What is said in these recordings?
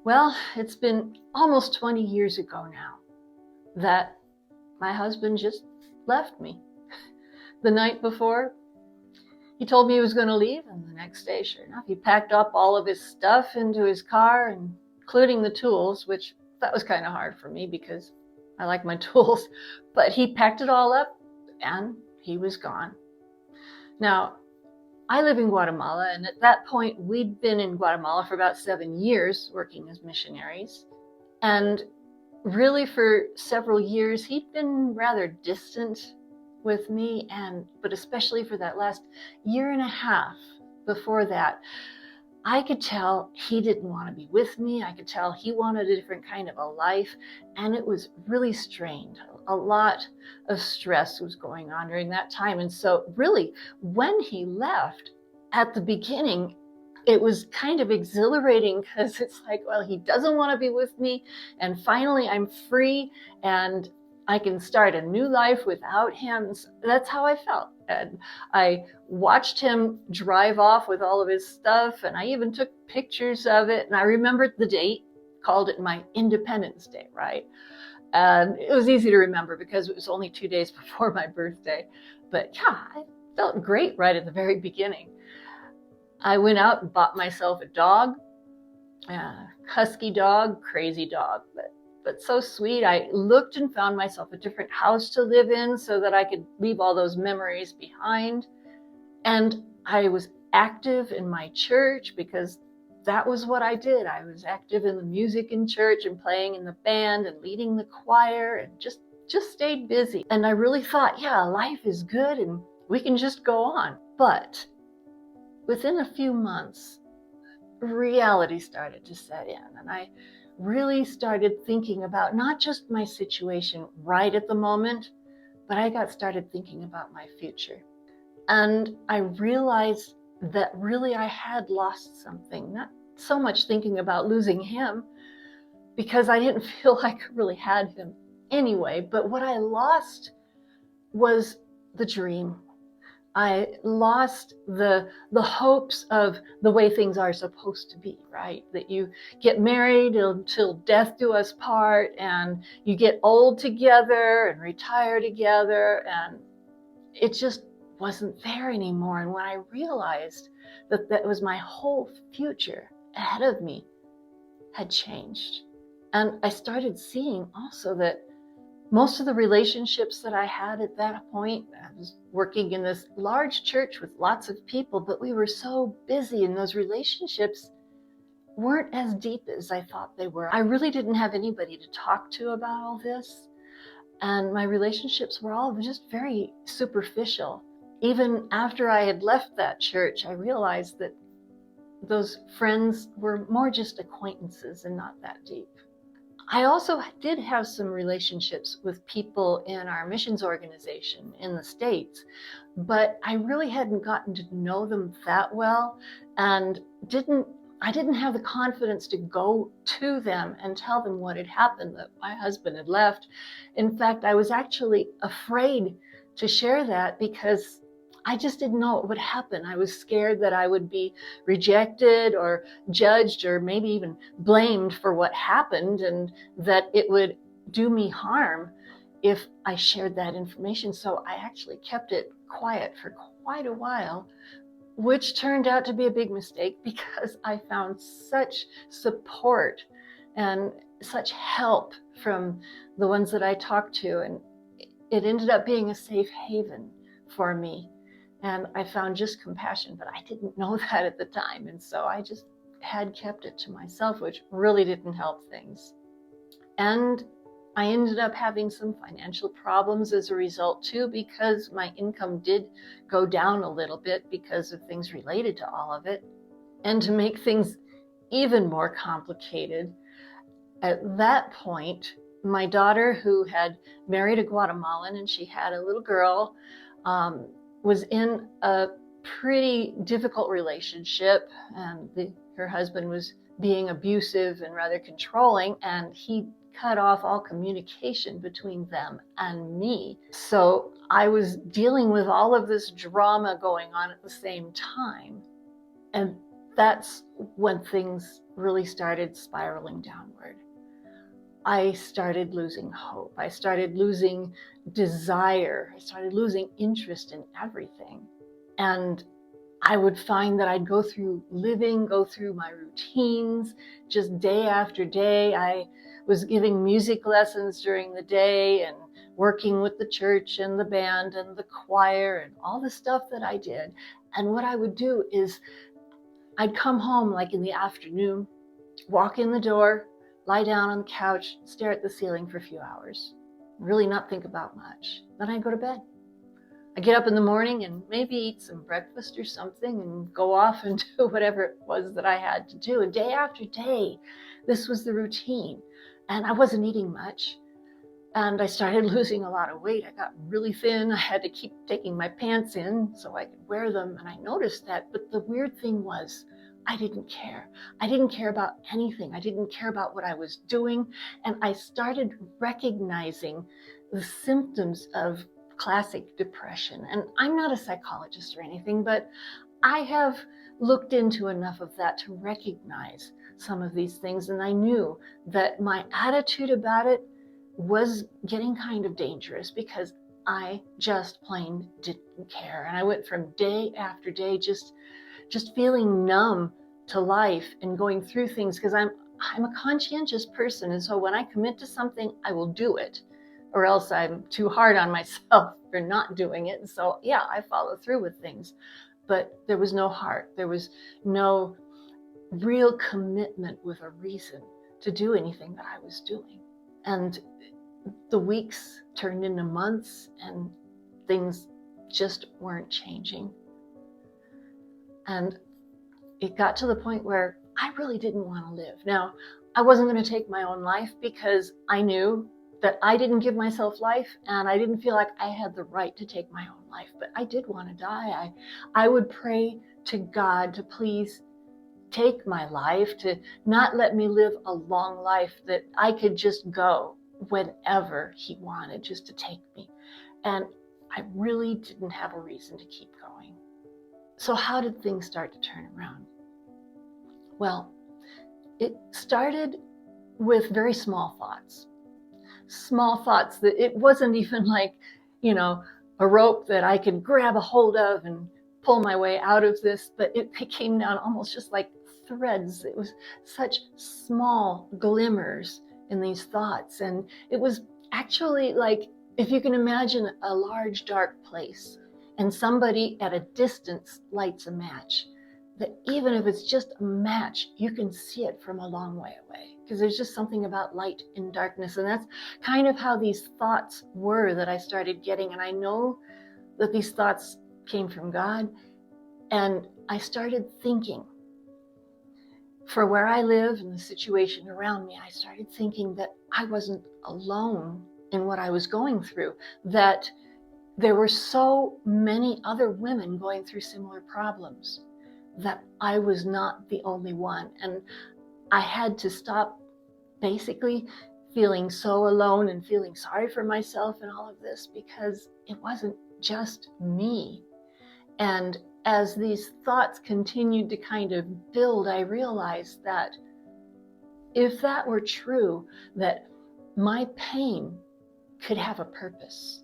Well, it's been almost 20 years ago now that my husband just left me. The night before, he told me he was going to leave, and the next day, sure enough, he packed up all of his stuff into his car, including the tools, which that was kind of hard for me because I like my tools. But he packed it all up and he was gone. Now, I live in Guatemala, and at that point, we'd been in Guatemala for about 7 years working as missionaries. And really, for several years, he'd been rather distant with me, but especially for that last year and a half before that, I could tell he didn't want to be with me. I could tell he wanted a different kind of a life, and it was really strained. A lot of stress was going on during that time. And so really, when he left at the beginning, it was kind of exhilarating because it's like, well, he doesn't want to be with me. And finally, I'm free and I can start a new life without him. So that's how I felt. And I watched him drive off with all of his stuff, and I even took pictures of it. And I remembered the date, called it my Independence Day, right? And it was easy to remember because it was only 2 days before my birthday. But yeah, I felt great right at the very beginning. I went out and bought myself a dog, a husky dog, crazy dog, but so sweet. I looked and found myself a different house to live in so that I could leave all those memories behind. And I was active in my church because that was what I did. I was active in the music in church and playing in the band and leading the choir and just stayed busy. And I really thought, yeah, life is good and we can just go on. But within a few months, reality started to set in, and I really started thinking about not just my situation right at the moment, but I got started thinking about my future. And I realized that really I had lost something, not so much thinking about losing him, because I didn't feel like I really had him anyway, but what I lost was the dream. I lost the hopes of the way things are supposed to be, right? That you get married until death do us part, and you get old together and retire together, and it just wasn't there anymore. And when I realized that that was my whole future ahead of me had changed. And I started seeing also that most of the relationships that I had at that point, I was working in this large church with lots of people, but we were so busy and those relationships weren't as deep as I thought they were. I really didn't have anybody to talk to about all this. And my relationships were all just very superficial. Even after I had left that church, I realized that those friends were more just acquaintances and not that deep. I also did have some relationships with people in our missions organization in the States, but I really hadn't gotten to know them that well, and I didn't have the confidence to go to them and tell them what had happened, that my husband had left. In fact, I was actually afraid to share that because I just didn't know what would happen. I was scared that I would be rejected or judged or maybe even blamed for what happened, and that it would do me harm if I shared that information. So I actually kept it quiet for quite a while, which turned out to be a big mistake because I found such support and such help from the ones that I talked to, and it ended up being a safe haven for me. And I found just compassion, but I didn't know that at the time. And so I just had kept it to myself, which really didn't help things. And I ended up having some financial problems as a result too, because my income did go down a little bit because of things related to all of it. And to make things even more complicated, at that point, my daughter, who had married a Guatemalan and she had a little girl, was in a pretty difficult relationship, and her husband was being abusive and rather controlling, and he cut off all communication between them and me. So I was dealing with all of this drama going on at the same time. And that's when things really started spiraling downward. I started losing hope. I started losing desire. I started losing interest in everything. And I would find that I'd go through my routines, just day after day. I was giving music lessons during the day and working with the church and the band and the choir and all the stuff that I did. And what I would do is I'd come home like in the afternoon, walk in the door, lie down on the couch, stare at the ceiling for a few hours, really not think about much. Then I'd go to bed. I get up in the morning and maybe eat some breakfast or something and go off and do whatever it was that I had to do. And day after day, this was the routine. And I wasn't eating much. And I started losing a lot of weight. I got really thin. I had to keep taking my pants in so I could wear them. And I noticed that. But the weird thing was, I didn't care. I didn't care about anything. I didn't care about what I was doing. And I started recognizing the symptoms of classic depression. And I'm not a psychologist or anything, but I have looked into enough of that to recognize some of these things. And I knew that my attitude about it was getting kind of dangerous because I just plain didn't care. And I went from day after day just feeling numb to life and going through things because I'm a conscientious person. And so when I commit to something, I will do it, or else I'm too hard on myself for not doing it. And so, yeah, I follow through with things, but there was no heart. There was no real commitment with a reason to do anything that I was doing. And the weeks turned into months and things just weren't changing. And it got to the point where I really didn't want to live. Now, I wasn't going to take my own life because I knew that I didn't give myself life and I didn't feel like I had the right to take my own life, but I did want to die. I would pray to God to please take my life, to not let me live a long life, that I could just go whenever He wanted just to take me. And I really didn't have a reason to keep going. So how did things start to turn around? Well, it started with very small thoughts. Small thoughts that it wasn't even like, a rope that I could grab a hold of and pull my way out of this, but it came down almost just like threads. It was such small glimmers in these thoughts. And it was actually like, if you can imagine a large dark place and somebody at a distance lights a match, that even if it's just a match, you can see it from a long way away, because there's just something about light in darkness. And that's kind of how these thoughts were that I started getting. And I know that these thoughts came from God. And I started thinking, for where I live and the situation around me, I started thinking that I wasn't alone in what I was going through, that there were so many other women going through similar problems, that I was not the only one. And I had to stop basically feeling so alone and feeling sorry for myself and all of this, because it wasn't just me. And as these thoughts continued to kind of build, I realized that if that were true, that my pain could have a purpose.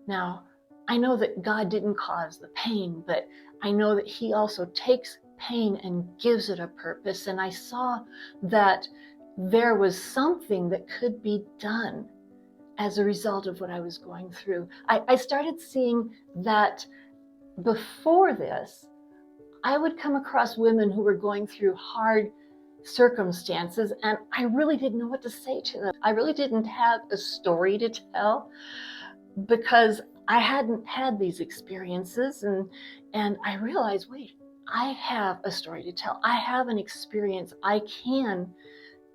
Now, I know that God didn't cause the pain, but I know that He also takes pain and gives it a purpose. And I saw that there was something that could be done as a result of what I was going through. I started seeing that before this, I would come across women who were going through hard circumstances, and I really didn't know what to say to them. I really didn't have a story to tell, because I hadn't had these experiences, and I realized, wait, I have a story to tell. I have an experience. I can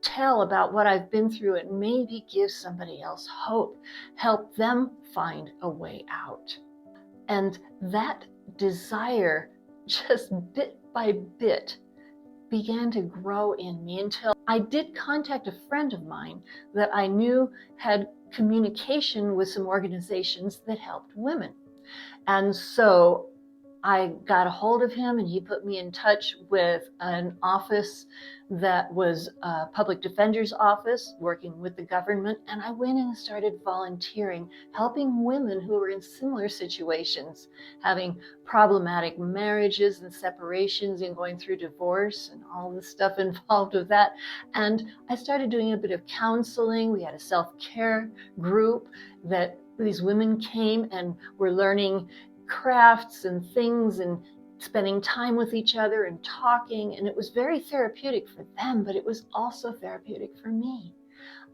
tell about what I've been through and maybe give somebody else hope, help them find a way out. And that desire, just bit by bit, began to grow in me until I did contact a friend of mine that I knew had communication with some organizations that helped women. And so I got a hold of him and he put me in touch with an office that was a public defender's office working with the government. And I went in and started volunteering, helping women who were in similar situations, having problematic marriages and separations and going through divorce and all the stuff involved with that. And I started doing a bit of counseling. We had a self-care group that these women came and were learning crafts and things and spending time with each other and talking. And it was very therapeutic for them, but it was also therapeutic for me.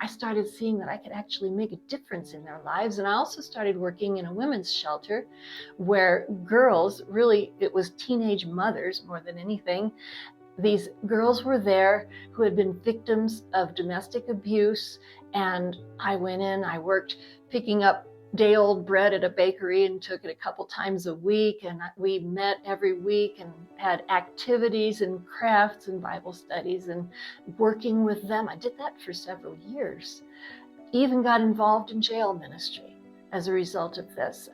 I started seeing that I could actually make a difference in their lives. And I also started working in a women's shelter where girls, really, it was teenage mothers more than anything. These girls were there who had been victims of domestic abuse. And I went in, I worked picking up day-old bread at a bakery and took it a couple times a week, and we met every week and had activities and crafts and Bible studies and working with them. I did that for several years. Even got involved in jail ministry as a result of this,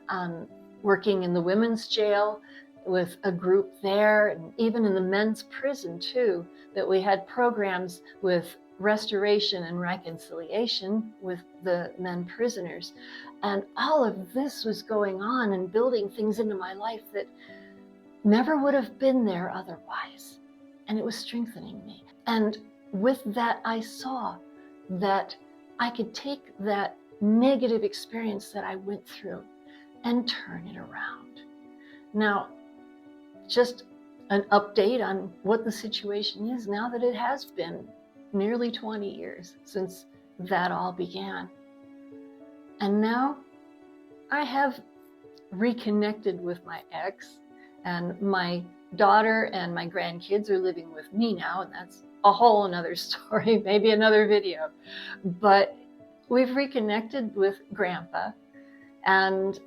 working in the women's jail with a group there, and even in the men's prison too, that we had programs with restoration and reconciliation with the men prisoners. And all of this was going on and building things into my life that never would have been there otherwise. And it was strengthening me. And with that, I saw that I could take that negative experience that I went through and turn it around. Now, just an update on what the situation is now that it has been nearly 20 years since that all began. And now I have reconnected with my ex, and my daughter and my grandkids are living with me now, and that's a whole another story, maybe another video. But we've reconnected with Grandpa, and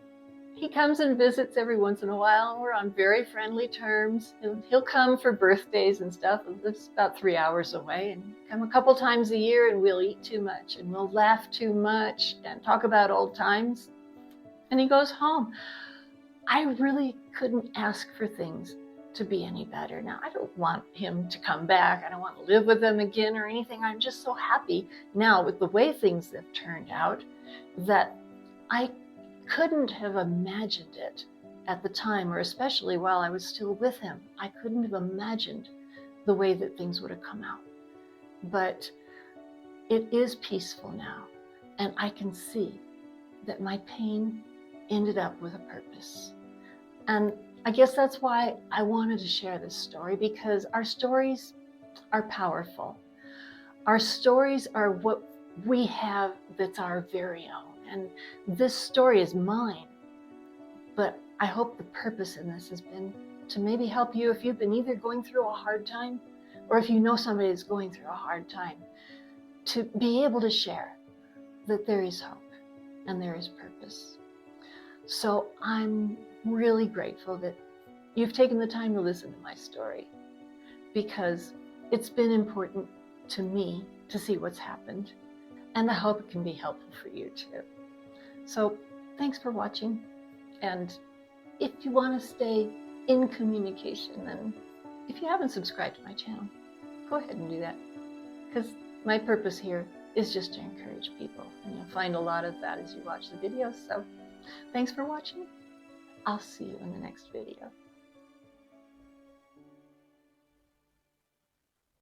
he comes and visits every once in a while. We're on very friendly terms. He'll come for birthdays and stuff. He lives about 3 hours away, and come a couple times a year, and we'll eat too much and we'll laugh too much and talk about old times. And he goes home. I really couldn't ask for things to be any better. Now, I don't want him to come back. I don't want to live with him again or anything. I'm just so happy now with the way things have turned out that I couldn't have imagined it at the time, or especially while I was still with him. I couldn't have imagined the way that things would have come out. But it is peaceful now, and I can see that my pain ended up with a purpose. And I guess that's why I wanted to share this story, because our stories are powerful. Our stories are what we have that's our very own. And this story is mine, but I hope the purpose in this has been to maybe help you if you've been either going through a hard time, or if you know somebody is going through a hard time, to be able to share that there is hope and there is purpose. So I'm really grateful that you've taken the time to listen to my story, because it's been important to me to see what's happened, and I hope it can be helpful for you too. So thanks for watching, and if you want to stay in communication, then if you haven't subscribed to my channel, go ahead and do that, because my purpose here is just to encourage people, and you'll find a lot of that as you watch the videos. So thanks for watching. I'll see you in the next video.